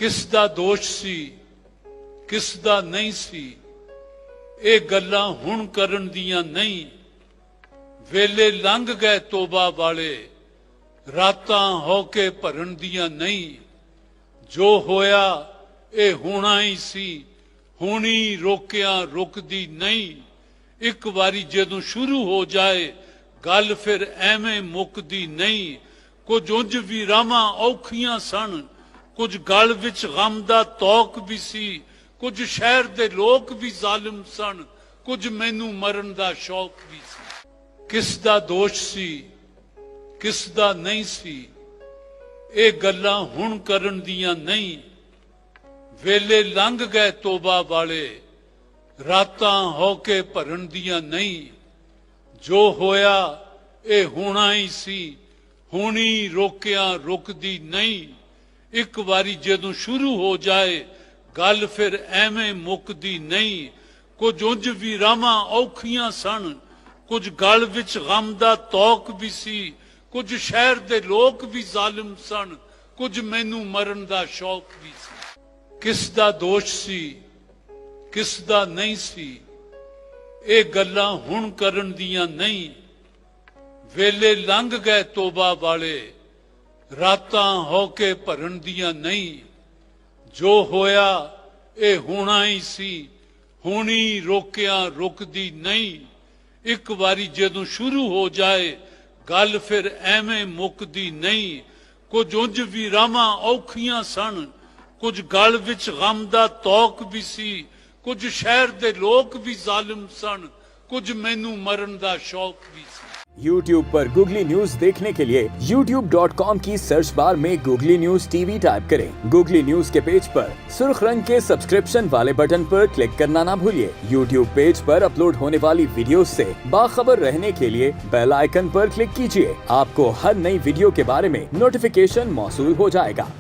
किस दा दोष सी किस दा नहीं सी ये गल्लां हुण करन दियां नहीं। वेले लंघ गए तोबा वाले रातां होके भरन दियां नहीं। जो होया ये होना ही सी हुणी रोकिया रुकदी नहीं। एक बारी जदों शुरू हो जाए गल फिर एवें मुकदी नहीं। कुछ उंज भी रावां औखियां सन कुछ गल विच गम दा तौक भी सी। कुछ शहर दे लोग भी जालिम सन कुछ मैनू मरन दा शौक भी सी। किस दा दोष सी किस दा नहीं सी ये गल्लां हुण करन दियां नहीं। वेले लंघ गए तोबा वाले रातां होके भरन दियां नहीं। जो होया ये होना ही सी हुणी रोकिया रुकदी नहीं। एक बारी जदों शुरू हो जाए गल फिर एवें मुकदी नहीं। कुछ उंज भी रावां औखियां सन कुछ गल विच गम दा तौक भी सी। कुछ शहर दे लोग भी जालिम सन कुछ मैनू मरन दा शौक भी सी। किस दा दोष सी किस दा नहीं सी ये गल्लां हुण करन दियां नहीं। वेले लंघ गए तोबा वाले रातां होके भरन दियां नहीं। जो होया ये होना ही सी हुणी रोकिया रुकदी नहीं। एक बारी जदों शुरू हो जाए गल फिर एवें मुकदी नहीं। कुछ उंज भी रावां औखियां सन कुछ गल विच गम दा तौक भी सी। कुछ शहर दे लोग भी जालिम सन कुछ मैनू मरन दा शौक भी सी। YouTube पर गूगली न्यूज देखने के लिए youtube.com की सर्च बार में गूगली न्यूज टीवी टाइप करें। गूगली न्यूज के पेज पर सुर्ख रंग के सब्सक्रिप्शन वाले बटन पर क्लिक करना ना भूलिए। YouTube पेज पर अपलोड होने वाली वीडियो से बाखबर रहने के लिए बेल आइकन पर क्लिक कीजिए। आपको हर नई वीडियो के बारे में नोटिफिकेशन मौसूल हो जाएगा।